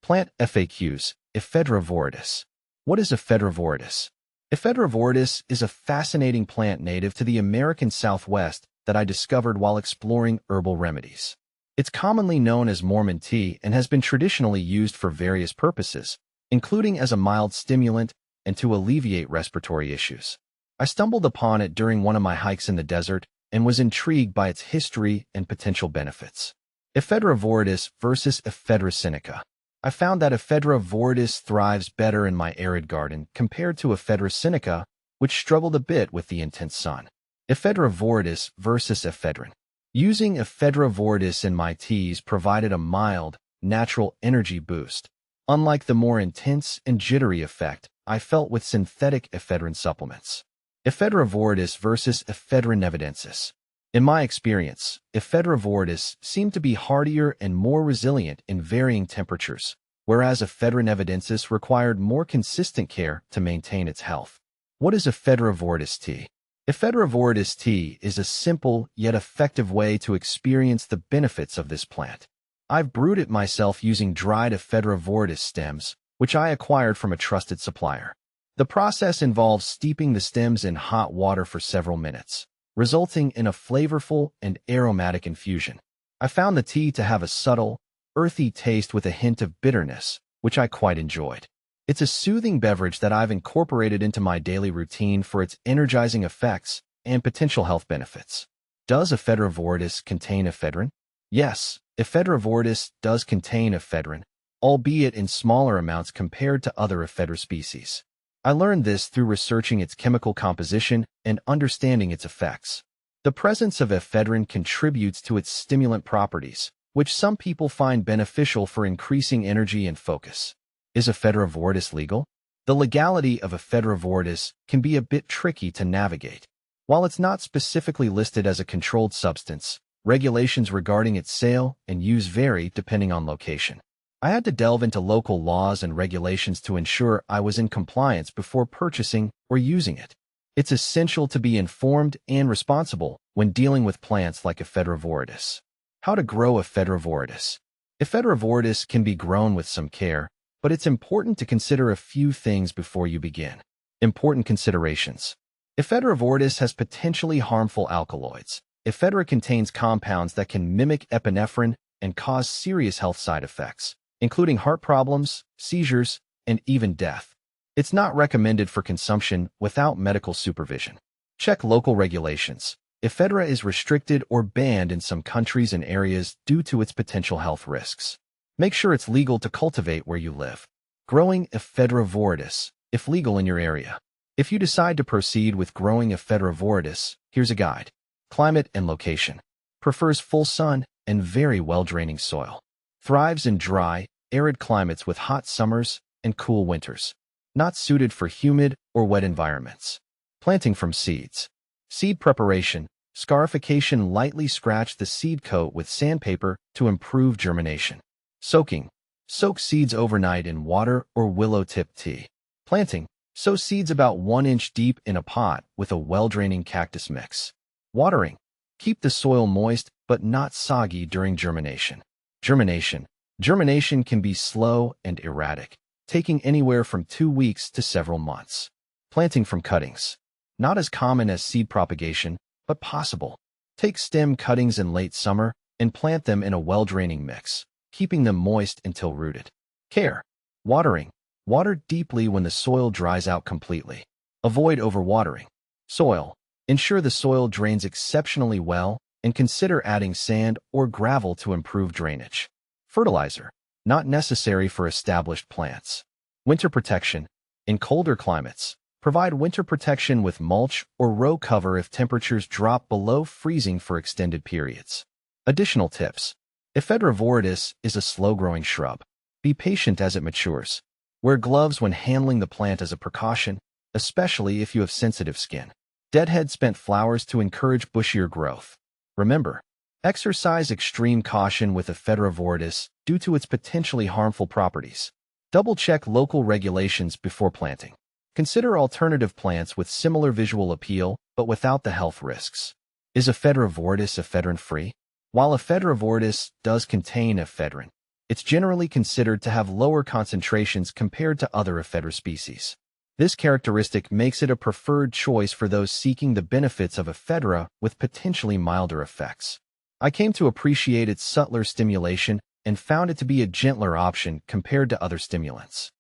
Plant FAQs. Ephedra viridis. What is Ephedra viridis? Ephedra viridis is a fascinating plant native to the American Southwest that I discovered while exploring herbal remedies. It's commonly known as Mormon tea and has been traditionally used for various purposes, including as a mild stimulant and to alleviate respiratory issues. I stumbled upon it during one of my hikes in the desert and was intrigued by its history and potential benefits. Ephedra viridis versus Ephedra sinica. I found that Ephedra viridis thrives better in my arid garden compared to Ephedra sinica, which struggled a bit with the intense sun. Ephedra viridis versus ephedrine. Using Ephedra viridis in my teas provided a mild, natural energy boost, unlike the more intense and jittery effect I felt with synthetic ephedrine supplements. Ephedra viridis versus Ephedra nevadensis. In my experience, Ephedra viridis seemed to be hardier and more resilient in varying temperatures, whereas Ephedra nevadensis required more consistent care to maintain its health. What is Ephedra viridis tea? Ephedra viridis tea is a simple yet effective way to experience the benefits of this plant. I've brewed it myself using dried Ephedra viridis stems, which I acquired from a trusted supplier. The process involves steeping the stems in hot water for several minutes, resulting in a flavorful and aromatic infusion. I found the tea to have a subtle, earthy taste with a hint of bitterness, which I quite enjoyed. It's a soothing beverage that I've incorporated into my daily routine for its energizing effects and potential health benefits. Does Ephedra viridis contain ephedrine? Yes, Ephedra viridis does contain ephedrine, albeit in smaller amounts compared to other Ephedra species. I learned this through researching its chemical composition and understanding its effects. The presence of ephedrine contributes to its stimulant properties, which some people find beneficial for increasing energy and focus. Is Ephedra viridis legal? The legality of Ephedra viridis can be a bit tricky to navigate. While it's not specifically listed as a controlled substance, regulations regarding its sale and use vary depending on location. I had to delve into local laws and regulations to ensure I was in compliance before purchasing or using it. It's essential to be informed and responsible when dealing with plants like Ephedra viridis. How to grow Ephedra viridis. Ephedra viridis can be grown with some care, but it's important to consider a few things before you begin. Important considerations. Ephedra viridis has potentially harmful alkaloids. Ephedra contains compounds that can mimic epinephrine and cause serious health side effects, including heart problems, seizures, and even death. It's not recommended for consumption without medical supervision. Check local regulations. Ephedra is restricted or banned in some countries and areas due to its potential health risks. Make sure it's legal to cultivate where you live. Growing Ephedra viridis, if legal in your area. If you decide to proceed with growing Ephedra viridis, here's a guide. Climate and location. Prefers full sun and very well-draining soil. Thrives in dry, arid climates with hot summers and cool winters. Not suited for humid or wet environments. Planting from seeds. Seed preparation. Scarification. Lightly scratch the seed coat with sandpaper to improve germination. Soaking. Soak seeds overnight in water or willow tip tea. Planting. Sow seeds about 1 inch deep in a pot with a well-draining cactus mix. Watering. Keep the soil moist but not soggy during germination. Germination. Germination can be slow and erratic, taking anywhere from 2 weeks to several months. Planting from cuttings. Not as common as seed propagation, but possible. Take stem cuttings in late summer and plant them in a well-draining mix, keeping them moist until rooted. Care. Watering. Water deeply when the soil dries out completely. Avoid overwatering. Soil. Ensure the soil drains exceptionally well and consider adding sand or gravel to improve drainage. Fertilizer. Not necessary for established plants. Winter protection. In colder climates, provide winter protection with mulch or row cover if temperatures drop below freezing for extended periods. Additional tips. Ephedra viridis is a slow-growing shrub. Be patient as it matures. Wear gloves when handling the plant as a precaution, especially if you have sensitive skin. Deadhead spent flowers to encourage bushier growth. Remember, exercise extreme caution with Ephedra viridis due to its potentially harmful properties. Double-check local regulations before planting. Consider alternative plants with similar visual appeal but without the health risks. Is Ephedra viridis ephedrine-free? While Ephedra viridis does contain ephedrine, It's generally considered to have lower concentrations compared to other Ephedra species. This characteristic makes it a preferred choice for those seeking the benefits of Ephedra with potentially milder effects. I came to appreciate its subtler stimulation and found it to be a gentler option compared to other stimulants.